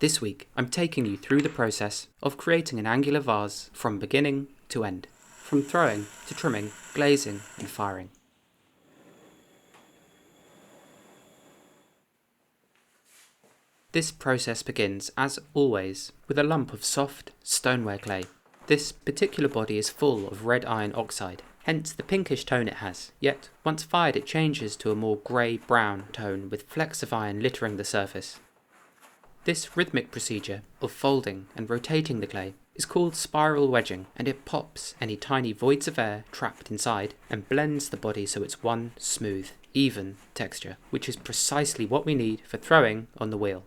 This week, I'm taking you through the process of creating an angular vase from beginning to end, from throwing to trimming, glazing and firing. This process begins, as always, with a lump of soft stoneware clay. This particular body is full of red iron oxide, hence the pinkish tone it has, yet once fired it changes to a more grey-brown tone with flecks of iron littering the surface. This rhythmic procedure of folding and rotating the clay is called spiral wedging, and it pops any tiny voids of air trapped inside and blends the body so it's one smooth, even texture, which is precisely what we need for throwing on the wheel.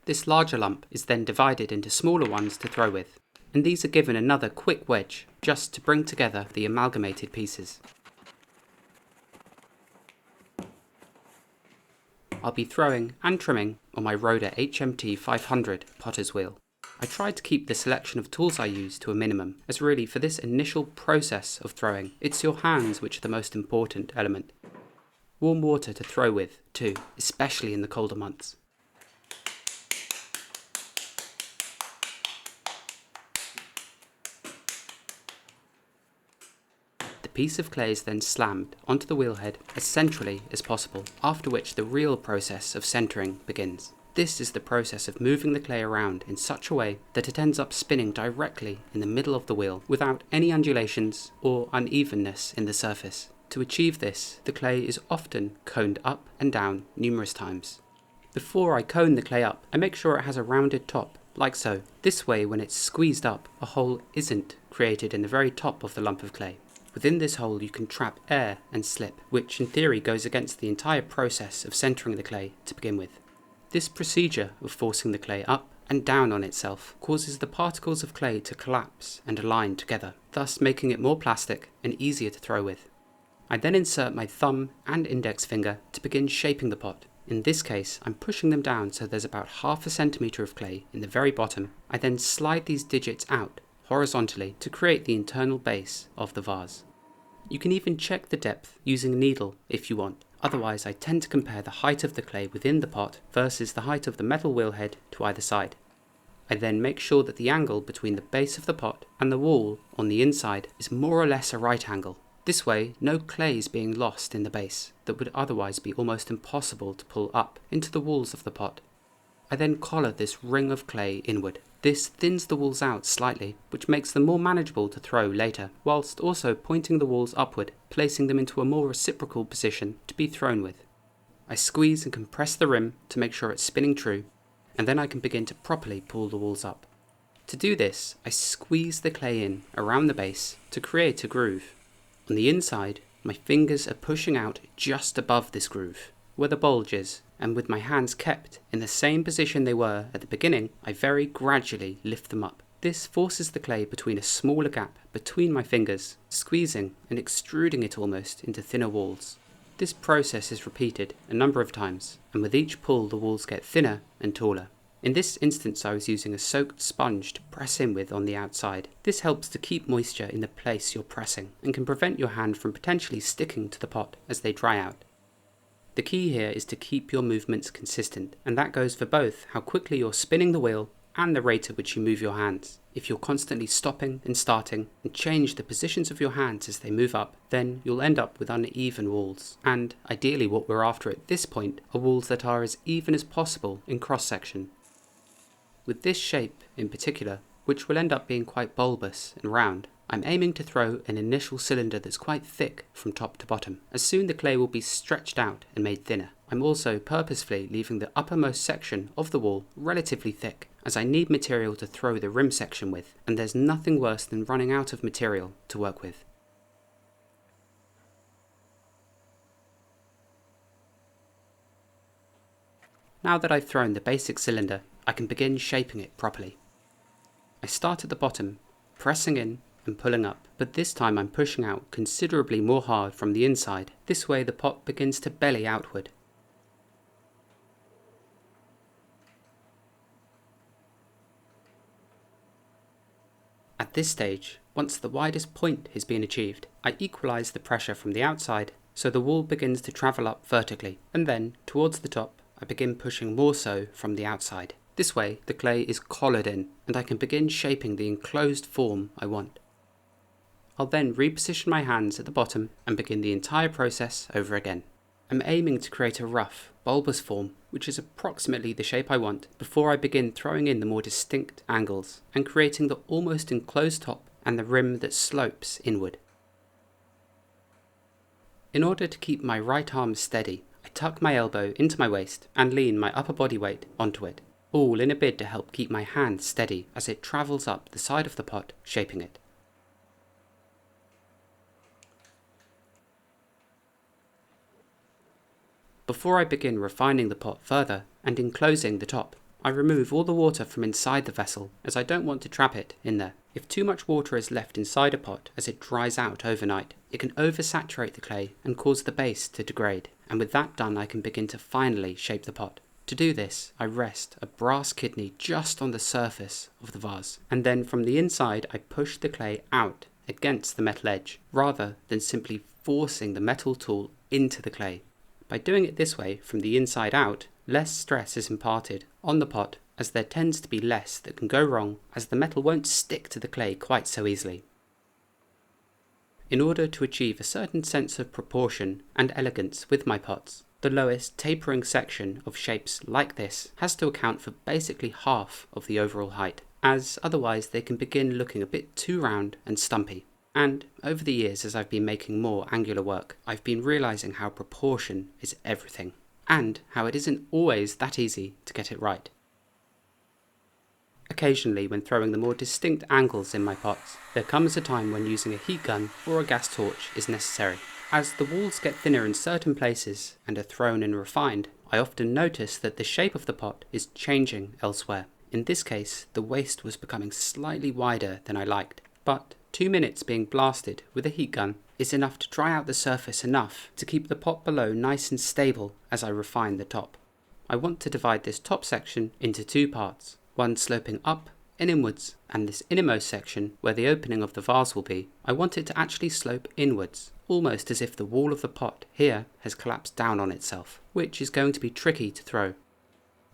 This larger lump is then divided into smaller ones to throw with, and these are given another quick wedge just to bring together the amalgamated pieces. I'll be throwing and trimming on my Roda HMT 500 potter's wheel. I tried to keep the selection of tools I use to a minimum, as really for this initial process of throwing, it's your hands which are the most important element. Warm water to throw with, too, especially in the colder months. The piece of clay is then slammed onto the wheelhead as centrally as possible, after which the real process of centering begins. This is the process of moving the clay around in such a way that it ends up spinning directly in the middle of the wheel without any undulations or unevenness in the surface. To achieve this, the clay is often coned up and down numerous times. Before I cone the clay up, I make sure it has a rounded top, like so. This way, when it's squeezed up, a hole isn't created in the very top of the lump of clay. Within this hole you can trap air and slip, which in theory goes against the entire process of centering the clay to begin with. This procedure of forcing the clay up and down on itself causes the particles of clay to collapse and align together, thus making it more plastic and easier to throw with. I then insert my thumb and index finger to begin shaping the pot. In this case, I'm pushing them down so there's about ½ centimetre of clay in the very bottom. I then slide these digits out horizontally to create the internal base of the vase. You can even check the depth using a needle if you want. Otherwise, I tend to compare the height of the clay within the pot versus the height of the metal wheelhead to either side. I then make sure that the angle between the base of the pot and the wall on the inside is more or less a right angle. This way, no clay is being lost in the base that would otherwise be almost impossible to pull up into the walls of the pot. I then collar this ring of clay inward. This thins the walls out slightly, which makes them more manageable to throw later, whilst also pointing the walls upward, placing them into a more reciprocal position to be thrown with. I squeeze and compress the rim to make sure it's spinning true, and then I can begin to properly pull the walls up. To do this, I squeeze the clay in around the base to create a groove. On the inside, my fingers are pushing out just above this groove, where the bulge is, and with my hands kept in the same position they were at the beginning, I very gradually lift them up. This forces the clay between a smaller gap between my fingers, squeezing and extruding it almost into thinner walls. This process is repeated a number of times, and with each pull the walls get thinner and taller. In this instance I was using a soaked sponge to press in with on the outside. This helps to keep moisture in the place you're pressing, and can prevent your hand from potentially sticking to the pot as they dry out. The key here is to keep your movements consistent, and that goes for both how quickly you're spinning the wheel and the rate at which you move your hands. If you're constantly stopping and starting and change the positions of your hands as they move up, then you'll end up with uneven walls. And ideally what we're after at this point are walls that are as even as possible in cross-section. With this shape in particular, which will end up being quite bulbous and round, I'm aiming to throw an initial cylinder that's quite thick from top to bottom, as soon the clay will be stretched out and made thinner. I'm also purposefully leaving the uppermost section of the wall relatively thick, as I need material to throw the rim section with, and there's nothing worse than running out of material to work with. Now that I've thrown the basic cylinder, I can begin shaping it properly. I start at the bottom, pressing in and pulling up, but this time I'm pushing out considerably more hard from the inside. This way the pot begins to belly outward. At this stage, once the widest point has been achieved, I equalise the pressure from the outside so the wall begins to travel up vertically, and then, towards the top, I begin pushing more so from the outside. This way, the clay is collared in, and I can begin shaping the enclosed form I want. I'll then reposition my hands at the bottom and begin the entire process over again. I'm aiming to create a rough, bulbous form, which is approximately the shape I want, before I begin throwing in the more distinct angles, and creating the almost enclosed top and the rim that slopes inward. In order to keep my right arm steady, I tuck my elbow into my waist and lean my upper body weight onto it, all in a bid to help keep my hand steady as it travels up the side of the pot, shaping it. Before I begin refining the pot further and enclosing the top, I remove all the water from inside the vessel, as I don't want to trap it in there. If too much water is left inside a pot as it dries out overnight, it can oversaturate the clay and cause the base to degrade, and with that done I can begin to finally shape the pot. To do this, I rest a brass kidney just on the surface of the vase, and then from the inside I push the clay out against the metal edge, rather than simply forcing the metal tool into the clay. By doing it this way, from the inside out, less stress is imparted on the pot, as there tends to be less that can go wrong, as the metal won't stick to the clay quite so easily. In order to achieve a certain sense of proportion and elegance with my pots, the lowest tapering section of shapes like this has to account for basically half of the overall height, as otherwise they can begin looking a bit too round and stumpy. And over the years, as I've been making more angular work, I've been realising how proportion is everything, and how it isn't always that easy to get it right. Occasionally, when throwing the more distinct angles in my pots, there comes a time when using a heat gun or a gas torch is necessary. As the walls get thinner in certain places and are thrown and refined, I often notice that the shape of the pot is changing elsewhere. In this case, the waist was becoming slightly wider than I liked, but 2 minutes being blasted with a heat gun is enough to dry out the surface enough to keep the pot below nice and stable as I refine the top. I want to divide this top section into 2 parts, one sloping up and inwards, and this innermost section, where the opening of the vase will be, I want it to actually slope inwards, almost as if the wall of the pot here has collapsed down on itself, which is going to be tricky to throw.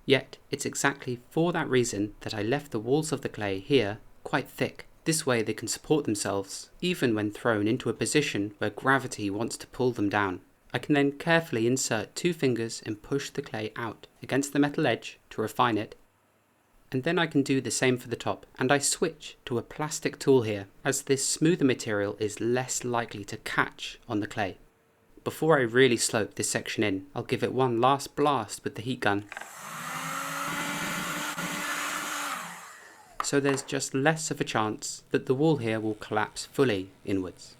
Yet it's exactly for that reason that I left the walls of the clay here quite thick. This way they can support themselves, even when thrown into a position where gravity wants to pull them down. I can then carefully insert 2 fingers and push the clay out against the metal edge to refine it, and then I can do the same for the top, and I switch to a plastic tool here, as this smoother material is less likely to catch on the clay. Before I really slope this section in, I'll give it one last blast with the heat gun, so there's just less of a chance that the wall here will collapse fully inwards.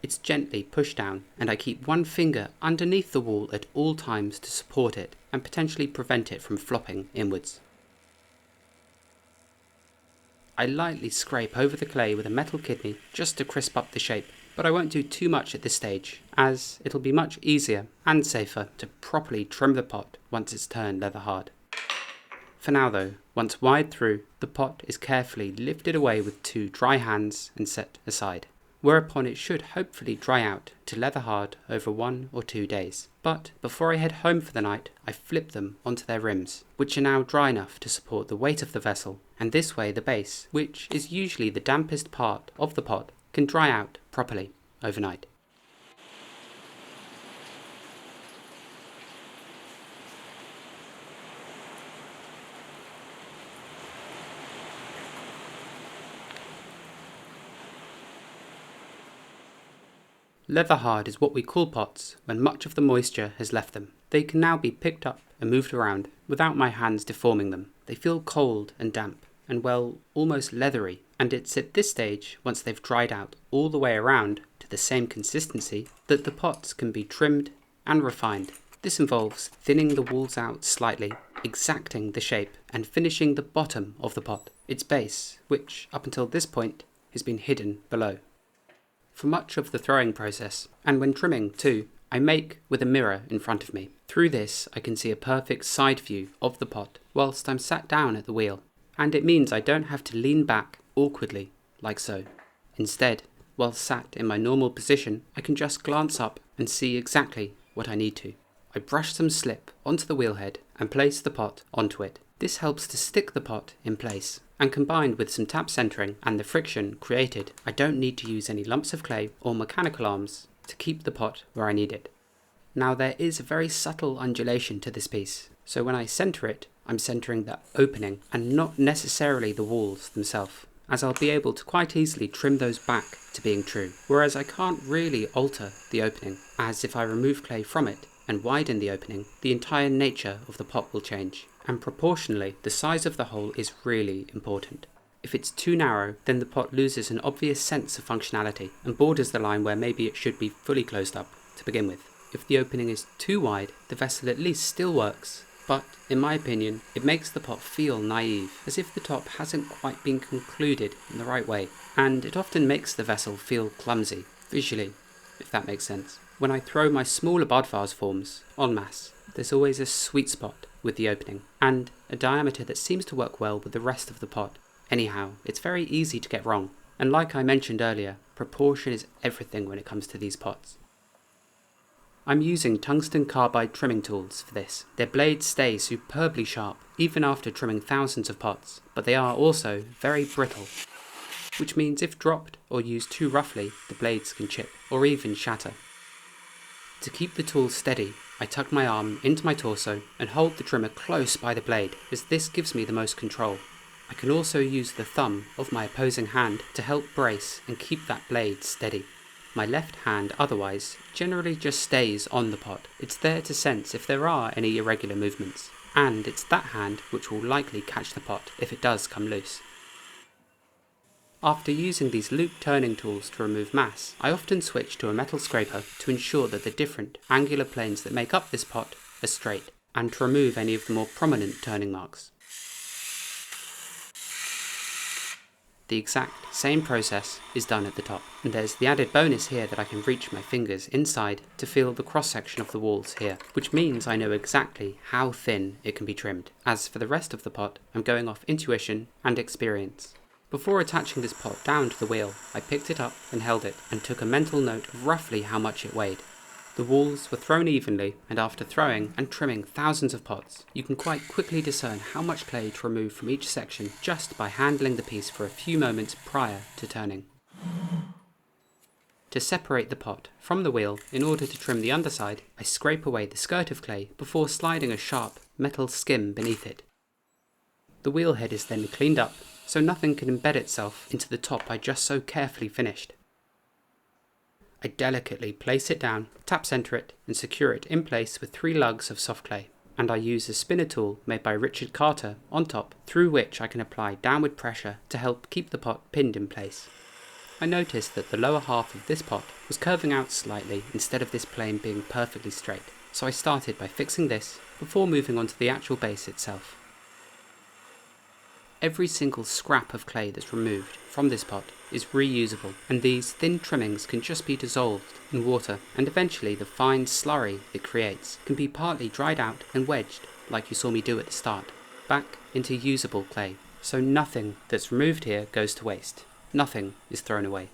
It's gently pushed down, and I keep one finger underneath the wall at all times to support it and potentially prevent it from flopping inwards. I lightly scrape over the clay with a metal kidney just to crisp up the shape, but I won't do too much at this stage, as it'll be much easier and safer to properly trim the pot once it's turned leather hard. For now though, once wired through, the pot is carefully lifted away with 2 dry hands and set aside, whereupon it should hopefully dry out to leather hard over 1 or 2 days. But before I head home for the night, I flip them onto their rims, which are now dry enough to support the weight of the vessel, and this way the base, which is usually the dampest part of the pot, can dry out properly overnight. Leather hard is what we cool pots when much of the moisture has left them. They can now be picked up and moved around without my hands deforming them. They feel cold and damp and, well, almost leathery, and it's at this stage, once they've dried out all the way around to the same consistency, that the pots can be trimmed and refined. This involves thinning the walls out slightly, exacting the shape, and finishing the bottom of the pot, its base, which up until this point has been hidden below. For much of the throwing process, and when trimming too, I make with a mirror in front of me. Through this I can see a perfect side view of the pot whilst I'm sat down at the wheel, and it means I don't have to lean back awkwardly like so. Instead, while sat in my normal position, I can just glance up and see exactly what I need to. I brush some slip onto the wheel head and place the pot onto it. This helps to stick the pot in place, and combined with some tap centering and the friction created, I don't need to use any lumps of clay or mechanical arms to keep the pot where I need it. Now there is a very subtle undulation to this piece, so when I center it, I'm centering the opening and not necessarily the walls themselves, as I'll be able to quite easily trim those back to being true, whereas I can't really alter the opening, as if I remove clay from it and widen the opening, the entire nature of the pot will change, and proportionally the size of the hole is really important. If it's too narrow, then the pot loses an obvious sense of functionality and borders the line where maybe it should be fully closed up to begin with. If the opening is too wide, the vessel at least still works, but in my opinion, it makes the pot feel naive, as if the top hasn't quite been concluded in the right way, and it often makes the vessel feel clumsy, visually, if that makes sense. When I throw my smaller bud vase forms en masse, there's always a sweet spot with the opening, and a diameter that seems to work well with the rest of the pot. Anyhow, it's very easy to get wrong, and like I mentioned earlier, proportion is everything when it comes to these pots. I'm using tungsten carbide trimming tools for this. Their blades stay superbly sharp, even after trimming thousands of pots, but they are also very brittle, which means if dropped or used too roughly, the blades can chip, or even shatter. To keep the tool steady, I tuck my arm into my torso and hold the trimmer close by the blade, as this gives me the most control. I can also use the thumb of my opposing hand to help brace and keep that blade steady. My left hand otherwise generally just stays on the pot. It's there to sense if there are any irregular movements, and it's that hand which will likely catch the pot if it does come loose. After using these loop turning tools to remove mass, I often switch to a metal scraper to ensure that the different angular planes that make up this pot are straight, and to remove any of the more prominent turning marks. The exact same process is done at the top, and there's the added bonus here that I can reach my fingers inside to feel the cross section of the walls here, which means I know exactly how thin it can be trimmed. As for the rest of the pot, I'm going off intuition and experience. Before attaching this pot down to the wheel, I picked it up and held it, and took a mental note of roughly how much it weighed. The walls were thrown evenly, and after throwing and trimming thousands of pots, you can quite quickly discern how much clay to remove from each section just by handling the piece for a few moments prior to turning. To separate the pot from the wheel in order to trim the underside, I scrape away the skirt of clay before sliding a sharp metal skim beneath it. The wheel head is then cleaned up, so nothing can embed itself into the top I just so carefully finished. I delicately place it down, tap center it, and secure it in place with 3 lugs of soft clay, and I use a spinner tool made by Richard Carter on top, through which I can apply downward pressure to help keep the pot pinned in place. I noticed that the lower half of this pot was curving out slightly instead of this plane being perfectly straight, so I started by fixing this before moving on to the actual base itself. Every single scrap of clay that's removed from this pot is reusable, and these thin trimmings can just be dissolved in water, and eventually the fine slurry it creates can be partly dried out and wedged, like you saw me do at the start, back into usable clay. So nothing that's removed here goes to waste. Nothing is thrown away.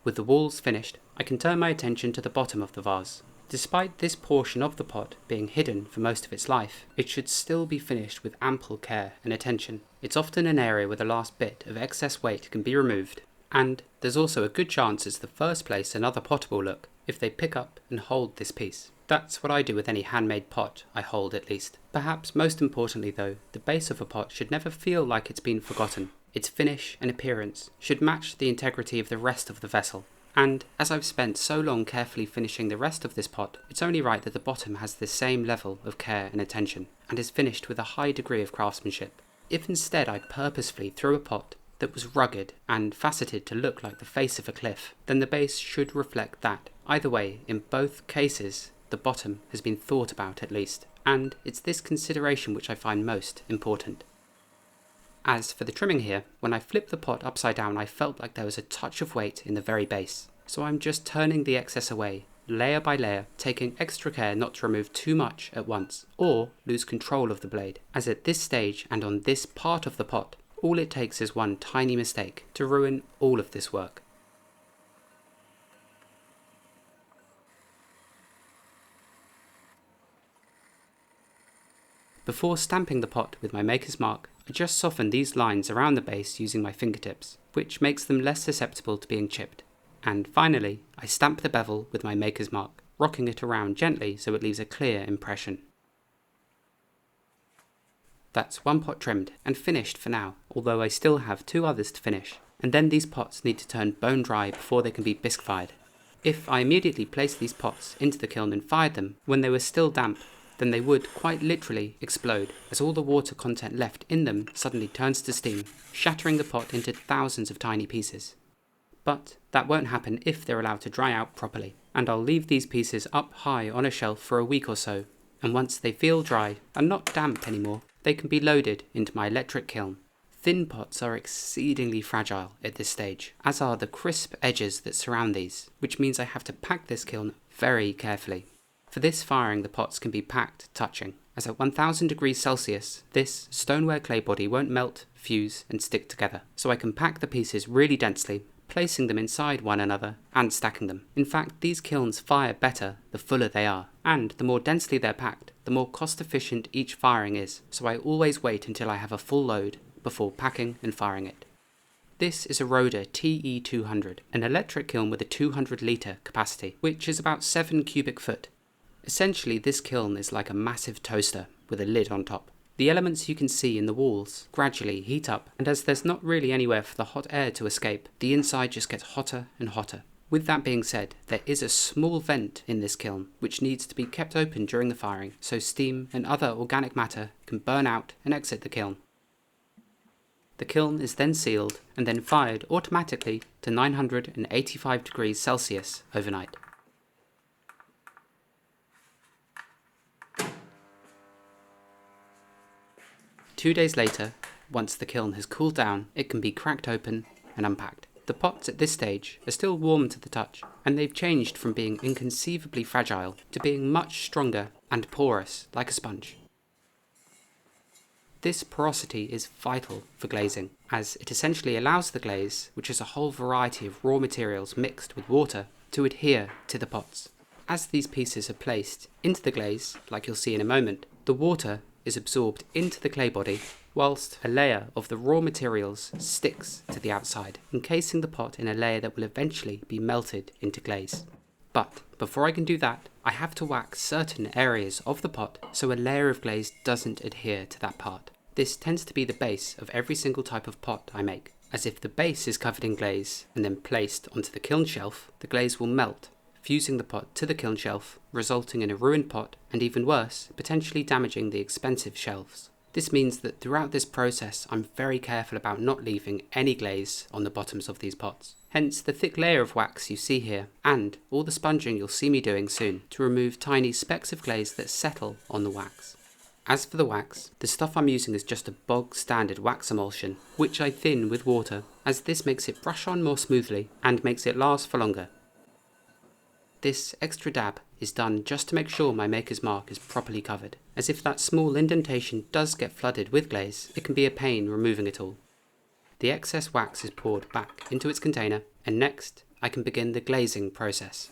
With the walls finished, I can turn my attention to the bottom of the vase. Despite this portion of the pot being hidden for most of its life, it should still be finished with ample care and attention. It's often an area where the last bit of excess weight can be removed, and there's also a good chance it's the first place another pot will look if they pick up and hold this piece. That's what I do with any handmade pot I hold, at least. Perhaps most importantly though, the base of a pot should never feel like it's been forgotten. Its finish and appearance should match the integrity of the rest of the vessel. And as I've spent so long carefully finishing the rest of this pot, it's only right that the bottom has the same level of care and attention, and is finished with a high degree of craftsmanship. If instead I purposefully threw a pot that was rugged and faceted to look like the face of a cliff, then the base should reflect that. Either way, in both cases, the bottom has been thought about at least, and it's this consideration which I find most important. As for the trimming here, when I flipped the pot upside down I felt like there was a touch of weight in the very base, so I'm just turning the excess away, layer by layer, taking extra care not to remove too much at once, or lose control of the blade, as at this stage and on this part of the pot, All it takes is one tiny mistake to ruin all of this work. Before stamping the pot with my maker's mark, I just soften these lines around the base using my fingertips, which makes them less susceptible to being chipped. And finally, I stamp the bevel with my maker's mark, rocking it around gently so it leaves a clear impression. That's one pot trimmed and finished for now, although I still have 2 others to finish, and then these pots need to turn bone dry before they can be bisque fired. If I immediately placed these pots into the kiln and fired them when they were still damp, then they would quite literally explode, as all the water content left in them suddenly turns to steam, shattering the pot into thousands of tiny pieces. But that won't happen if they're allowed to dry out properly, and I'll leave these pieces up high on a shelf for a week or so, and once they feel dry and not damp anymore, they can be loaded into my electric kiln. Thin pots are exceedingly fragile at this stage, as are the crisp edges that surround these, which means I have to pack this kiln very carefully. For this firing, the pots can be packed touching, as at 1000 degrees Celsius, this stoneware clay body won't melt, fuse and stick together, so I can pack the pieces really densely, placing them inside one another and stacking them. In fact, these kilns fire better the fuller they are, and the more densely they're packed, the more cost efficient each firing is, so I always wait until I have a full load before packing and firing it. This is a Roder TE200, an electric kiln with a 200 litre capacity, which is about 7 cubic foot. Essentially, this kiln is like a massive toaster with a lid on top. The elements you can see in the walls gradually heat up, and as there's not really anywhere for the hot air to escape, the inside just gets hotter and hotter. With that being said, there is a small vent in this kiln which needs to be kept open during the firing so steam and other organic matter can burn out and exit the kiln. The kiln is then sealed and then fired automatically to 985 degrees Celsius overnight. Two days later, once the kiln has cooled down, it can be cracked open and unpacked. The pots at this stage are still warm to the touch, and they've changed from being inconceivably fragile to being much stronger and porous like a sponge. This porosity is vital for glazing, as it essentially allows the glaze, which is a whole variety of raw materials mixed with water, to adhere to the pots. As these pieces are placed into the glaze, like you'll see in a moment, the water is absorbed into the clay body, whilst a layer of the raw materials sticks to the outside, encasing the pot in a layer that will eventually be melted into glaze. But before I can do that, I have to wax certain areas of the pot so a layer of glaze doesn't adhere to that part. This tends to be the base of every single type of pot I make, as if the base is covered in glaze and then placed onto the kiln shelf, the glaze will melt, fusing the pot to the kiln shelf, resulting in a ruined pot, and even worse, potentially damaging the expensive shelves. This means that throughout this process, I'm very careful about not leaving any glaze on the bottoms of these pots. Hence the thick layer of wax you see here, and all the sponging you'll see me doing soon to remove tiny specks of glaze that settle on the wax. As for the wax, the stuff I'm using is just a bog standard wax emulsion, which I thin with water, as this makes it brush on more smoothly and makes it last for longer. This extra dab is done just to make sure my maker's mark is properly covered, as if that small indentation does get flooded with glaze, it can be a pain removing it all. The excess wax is poured back into its container, and next I can begin the glazing process.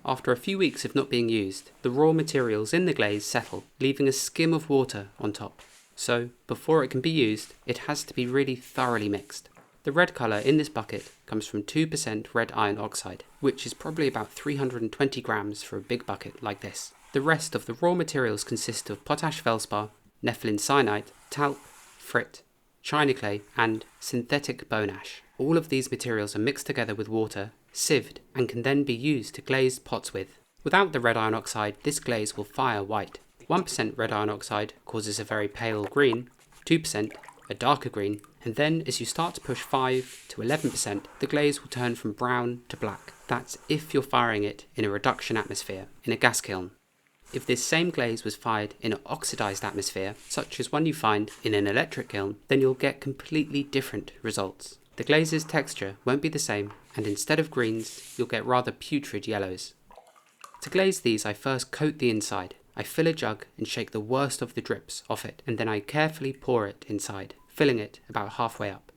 After a few weeks of not being used, the raw materials in the glaze settle, leaving a skim of water on top. So, before it can be used, it has to be really thoroughly mixed. The red colour in this bucket comes from 2% red iron oxide, which is probably about 320 grams for a big bucket like this. The rest of the raw materials consist of potash feldspar, nepheline cyanide, talc, frit, china clay and synthetic bone ash. All of these materials are mixed together with water, sieved, and can then be used to glaze pots with. Without the red iron oxide, this glaze will fire white. 1% red iron oxide causes a very pale green, 2% a darker green, and then as you start to push 5 to 11%, the glaze will turn from brown to black. That's if you're firing it in a reduction atmosphere, in a gas kiln. If this same glaze was fired in an oxidized atmosphere, such as one you find in an electric kiln, then you'll get completely different results. The glaze's texture won't be the same, and instead of greens, you'll get rather putrid yellows. To glaze these, I first coat the inside. I fill a jug and shake the worst of the drips off it, and then I carefully pour it inside, filling it about halfway up.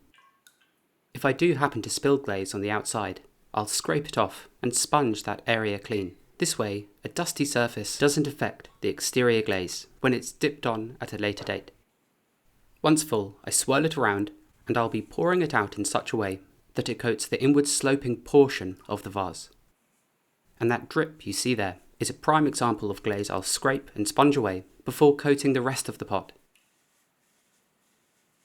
If I do happen to spill glaze on the outside, I'll scrape it off and sponge that area clean. This way, a dusty surface doesn't affect the exterior glaze when it's dipped on at a later date. Once full, I swirl it around, and I'll be pouring it out in such a way that it coats the inward sloping portion of the vase. And that drip you see there is a prime example of glaze I'll scrape and sponge away before coating the rest of the pot.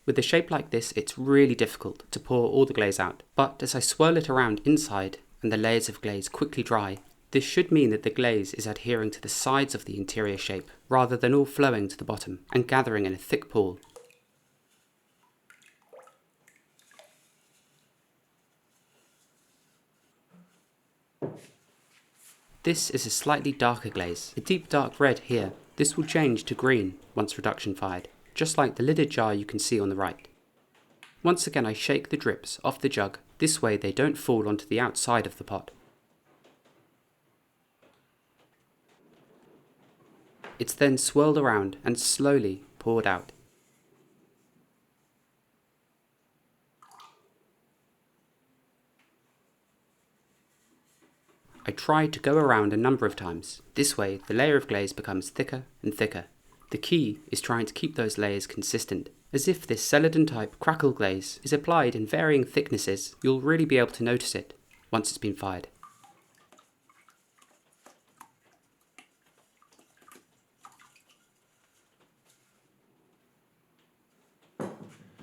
With a shape like this, it's really difficult to pour all the glaze out, but as I swirl it around inside and the layers of glaze quickly dry, this should mean that the glaze is adhering to the sides of the interior shape rather than all flowing to the bottom and gathering in a thick pool. This is a slightly darker glaze, a deep dark red here. This will change to green once reduction fired, just like the lidded jar you can see on the right. Once again I shake the drips off the jug, this way they don't fall onto the outside of the pot. It's then swirled around and slowly poured out. I try to go around a number of times. This way the layer of glaze becomes thicker and thicker. The key is trying to keep those layers consistent. As if this Celadon type crackle glaze is applied in varying thicknesses, you'll really be able to notice it once it's been fired.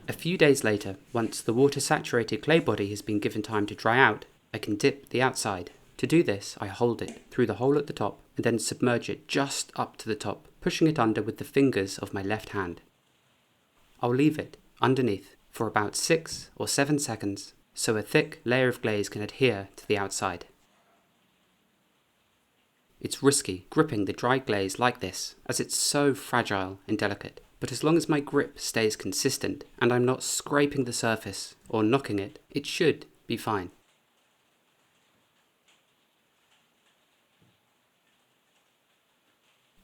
A few days later, once the water saturated clay body has been given time to dry out, I can dip the outside. To do this, I hold it through the hole at the top and then submerge it just up to the top, pushing it under with the fingers of my left hand. I'll leave it underneath for about 6 or 7 seconds so a thick layer of glaze can adhere to the outside. It's risky gripping the dry glaze like this as it's so fragile and delicate, but as long as my grip stays consistent and I'm not scraping the surface or knocking it, it should be fine.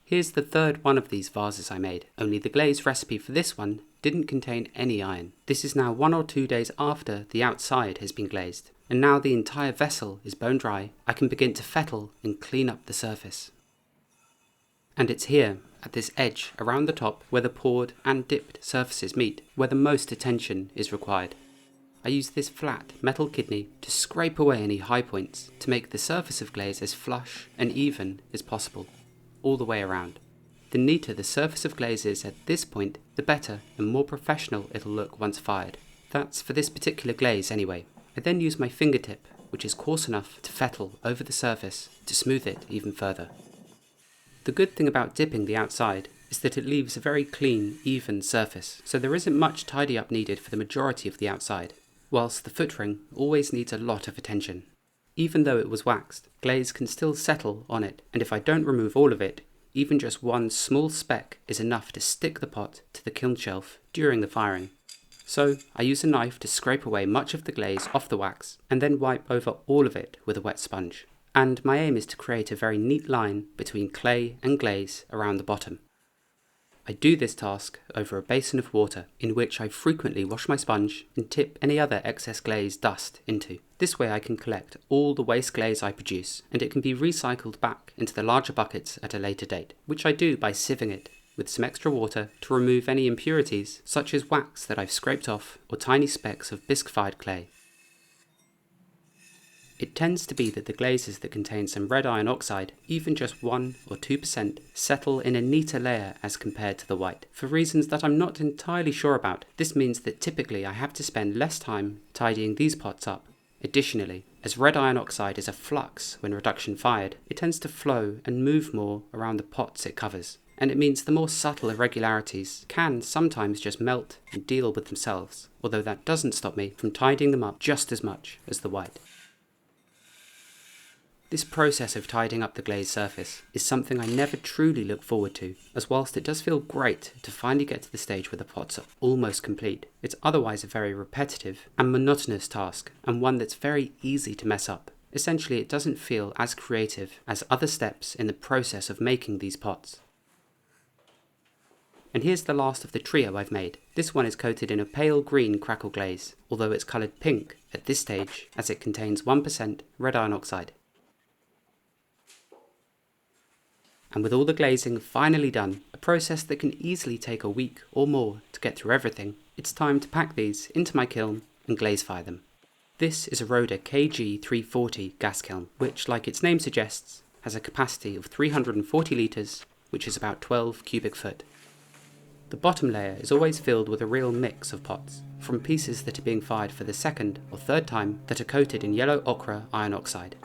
Here's the third one of these vases I made, only the glaze recipe for this one didn't contain any iron. This is now 1 or 2 days after the outside has been glazed, and now the entire vessel is bone dry, I can begin to fettle and clean up the surface. And it's here, at this edge around the top, where the poured and dipped surfaces meet, where the most attention is required. I use this flat metal kidney to scrape away any high points to make the surface of glaze as flush and even as possible, all the way around. The neater the surface of glaze is at this point, the better and more professional it'll look once fired. That's for this particular glaze anyway. I then use my fingertip, which is coarse enough to fettle over the surface to smooth it even further. The good thing about dipping the outside is that it leaves a very clean, even surface, so there isn't much tidy up needed for the majority of the outside, whilst the foot ring always needs a lot of attention. Even though it was waxed, glaze can still settle on it, and if I don't remove all of it, even just one small speck is enough to stick the pot to the kiln shelf during the firing. So I use a knife to scrape away much of the glaze off the wax, and then wipe over all of it with a wet sponge. And my aim is to create a very neat line between clay and glaze around the bottom. I do this task over a basin of water, in which I frequently wash my sponge and tip any other excess glaze dust into. This way I can collect all the waste glaze I produce, and it can be recycled back into the larger buckets at a later date, which I do by sieving it with some extra water to remove any impurities, such as wax that I've scraped off or tiny specks of bisque-fired clay. It tends to be that the glazes that contain some red iron oxide, even just 1 or 2%, settle in a neater layer as compared to the white. For reasons that I'm not entirely sure about, this means that typically I have to spend less time tidying these pots up. Additionally, as red iron oxide is a flux when reduction fired, it tends to flow and move more around the pots it covers, and it means the more subtle irregularities can sometimes just melt and deal with themselves, although that doesn't stop me from tidying them up just as much as the white. This process of tidying up the glazed surface is something I never truly look forward to, as whilst it does feel great to finally get to the stage where the pots are almost complete, it's otherwise a very repetitive and monotonous task, and one that's very easy to mess up. Essentially, it doesn't feel as creative as other steps in the process of making these pots. And here's the last of the trio I've made. This one is coated in a pale green crackle glaze, although it's coloured pink at this stage as it contains 1% red iron oxide. And with all the glazing finally done, a process that can easily take a week or more to get through everything, it's time to pack these into my kiln and glaze fire them. This is a Roda KG340 gas kiln, which, like its name suggests, has a capacity of 340 litres, which is about 12 cubic foot. The bottom layer is always filled with a real mix of pots, from pieces that are being fired for the second or third time that are coated in yellow ochre iron oxide.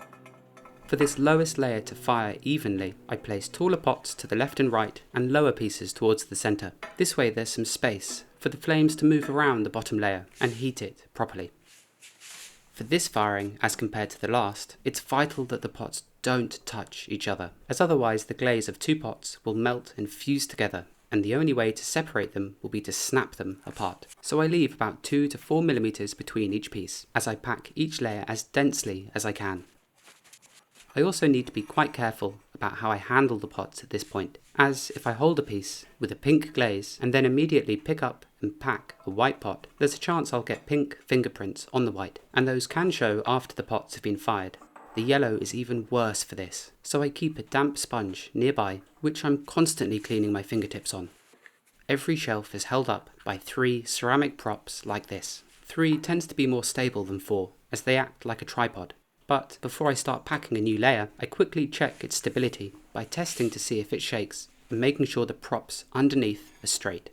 For this lowest layer to fire evenly, I place taller pots to the left and right and lower pieces towards the centre. This way there's some space for the flames to move around the bottom layer and heat it properly. For this firing, as compared to the last, it's vital that the pots don't touch each other, as otherwise the glaze of two pots will melt and fuse together, and the only way to separate them will be to snap them apart. So I leave about 2 to 4 millimeters between each piece, as I pack each layer as densely as I can. I also need to be quite careful about how I handle the pots at this point, as if I hold a piece with a pink glaze and then immediately pick up and pack a white pot, there's a chance I'll get pink fingerprints on the white, and those can show after the pots have been fired. The yellow is even worse for this, so I keep a damp sponge nearby, which I'm constantly cleaning my fingertips on. Every shelf is held up by 3 ceramic props like this. 3 tends to be more stable than 4, as they act like a tripod. But before I start packing a new layer, I quickly check its stability by testing to see if it shakes and making sure the props underneath are straight.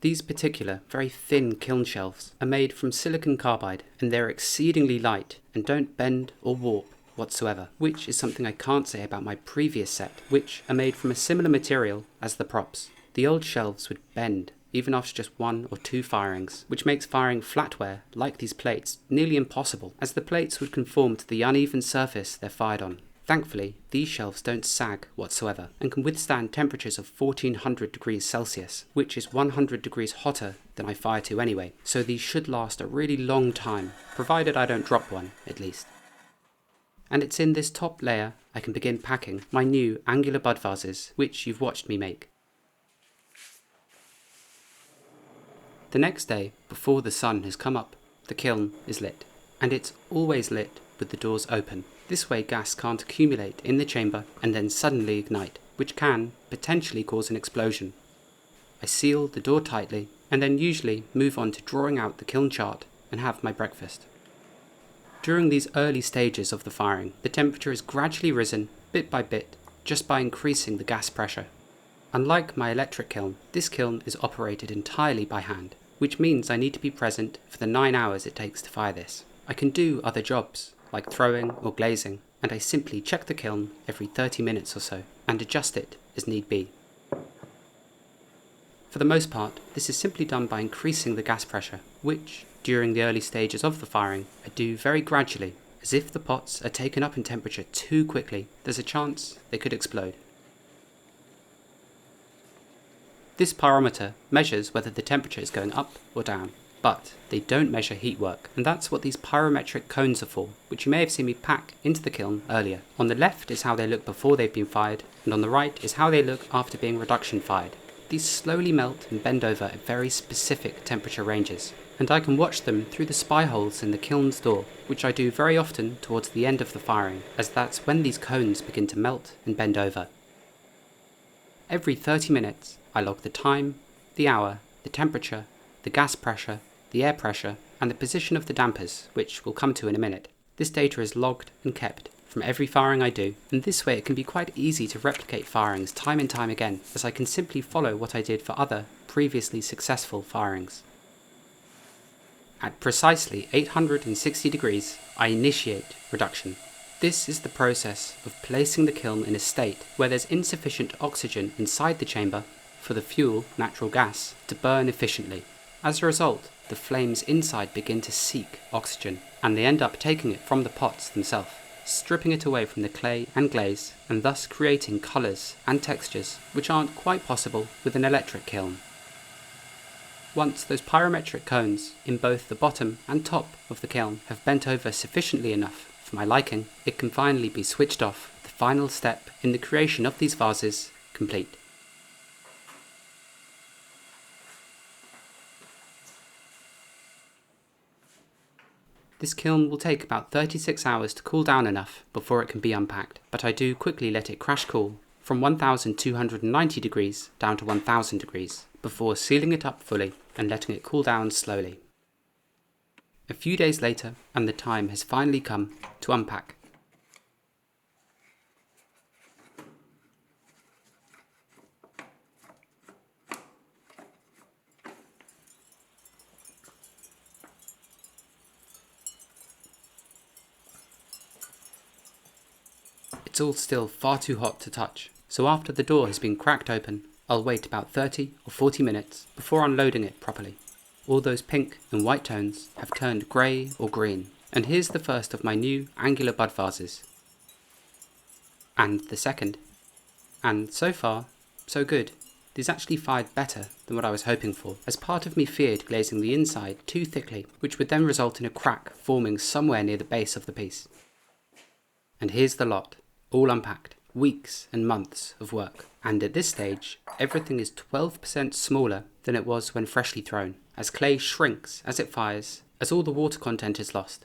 These particular, very thin kiln shelves are made from silicon carbide, and they're exceedingly light and don't bend or warp whatsoever, which is something I can't say about my previous set, which are made from a similar material as the props. The old shelves would bend even after just 1 or 2 firings, which makes firing flatware like these plates nearly impossible, as the plates would conform to the uneven surface they're fired on. Thankfully, these shelves don't sag whatsoever and can withstand temperatures of 1400 degrees Celsius, which is 100 degrees hotter than I fire to anyway, so these should last a really long time, provided I don't drop one, at least. And it's in this top layer I can begin packing my new angular bud vases, which you've watched me make. The next day, before the sun has come up, the kiln is lit, and it's always lit with the doors open. This way gas can't accumulate in the chamber and then suddenly ignite, which can potentially cause an explosion. I seal the door tightly and then usually move on to drawing out the kiln chart and have my breakfast. During these early stages of the firing, the temperature is gradually risen bit by bit just by increasing the gas pressure. Unlike my electric kiln, this kiln is operated entirely by hand, which means I need to be present for the 9 hours it takes to fire this. I can do other jobs, like throwing or glazing, and I simply check the kiln every 30 minutes or so, and adjust it as need be. For the most part, this is simply done by increasing the gas pressure, which, during the early stages of the firing, I do very gradually, as if the pots are taken up in temperature too quickly, there's a chance they could explode. This pyrometer measures whether the temperature is going up or down, but they don't measure heat work, and that's what these pyrometric cones are for, which you may have seen me pack into the kiln earlier. On the left is how they look before they've been fired, and on the right is how they look after being reduction fired. These slowly melt and bend over at very specific temperature ranges, and I can watch them through the spy holes in the kiln's door, which I do very often towards the end of the firing, as that's when these cones begin to melt and bend over. Every 30 minutes, I log the time, the hour, the temperature, the gas pressure, the air pressure, and the position of the dampers, which we'll come to in a minute. This data is logged and kept from every firing I do, and this way it can be quite easy to replicate firings time and time again, as I can simply follow what I did for other, previously successful firings. At precisely 860 degrees, I initiate reduction. This is the process of placing the kiln in a state where there's insufficient oxygen inside the chamber for the fuel, natural gas, to burn efficiently. As a result, the flames inside begin to seek oxygen, and they end up taking it from the pots themselves, stripping it away from the clay and glaze, and thus creating colours and textures which aren't quite possible with an electric kiln. Once those pyrometric cones in both the bottom and top of the kiln have bent over sufficiently enough for my liking, it can finally be switched off, the final step in the creation of these vases complete. This kiln will take about 36 hours to cool down enough before it can be unpacked, but I do quickly let it crash cool from 1290 degrees down to 1000 degrees before sealing it up fully and letting it cool down slowly. A few days later, and the time has finally come to unpack. It's all still far too hot to touch, so after the door has been cracked open, I'll wait about 30 or 40 minutes before unloading it properly. All those pink and white tones have turned grey or green, and here's the first of my new angular bud vases. And the second. And so far, so good. These actually fired better than what I was hoping for, as part of me feared glazing the inside too thickly, which would then result in a crack forming somewhere near the base of the piece. And here's the lot, all unpacked, weeks and months of work. And at this stage, everything is 12% smaller than it was when freshly thrown, as clay shrinks as it fires, as all the water content is lost.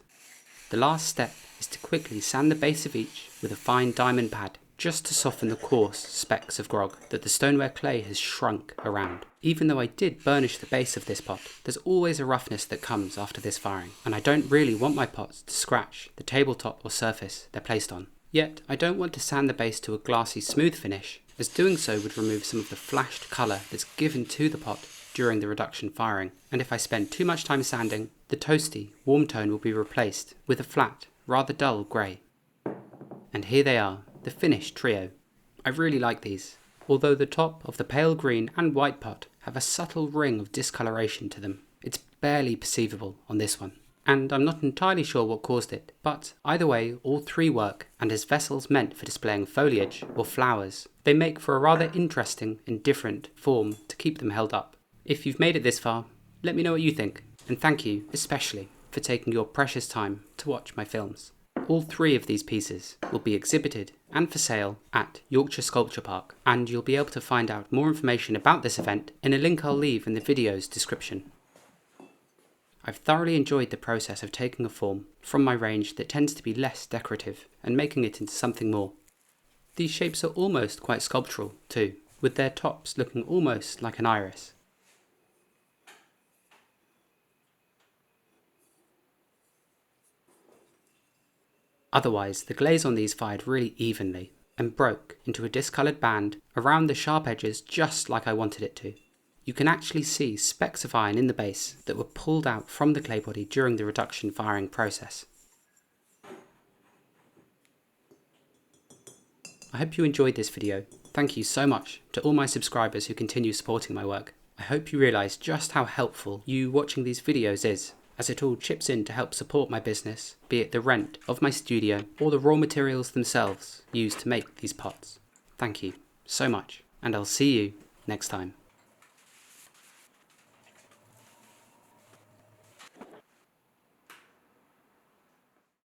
The last step is to quickly sand the base of each with a fine diamond pad, just to soften the coarse specks of grog that the stoneware clay has shrunk around. Even though I did burnish the base of this pot, there's always a roughness that comes after this firing, and I don't really want my pots to scratch the tabletop or surface they're placed on. Yet, I don't want to sand the base to a glassy smooth finish, as doing so would remove some of the flashed colour that's given to the pot during the reduction firing, and if I spend too much time sanding, the toasty, warm tone will be replaced with a flat, rather dull grey. And here they are, the finished trio. I really like these, although the top of the pale green and white pot have a subtle ring of discoloration to them. It's barely perceivable on this one, and I'm not entirely sure what caused it, but either way, all three work, and as vessels meant for displaying foliage or flowers, they make for a rather interesting and different form to keep them held up. If you've made it this far, let me know what you think, and thank you, especially, for taking your precious time to watch my films. All three of these pieces will be exhibited and for sale at Yorkshire Sculpture Park, and you'll be able to find out more information about this event in a link I'll leave in the video's description. I've thoroughly enjoyed the process of taking a form from my range that tends to be less decorative and making it into something more. These shapes are almost quite sculptural too, with their tops looking almost like an iris. Otherwise, the glaze on these fired really evenly and broke into a discoloured band around the sharp edges just like I wanted it to. You can actually see specks of iron in the base that were pulled out from the clay body during the reduction firing process. I hope you enjoyed this video. Thank you so much to all my subscribers who continue supporting my work. I hope you realise just how helpful you watching these videos is, as it all chips in to help support my business, be it the rent of my studio or the raw materials themselves used to make these pots. Thank you so much, and I'll see you next time.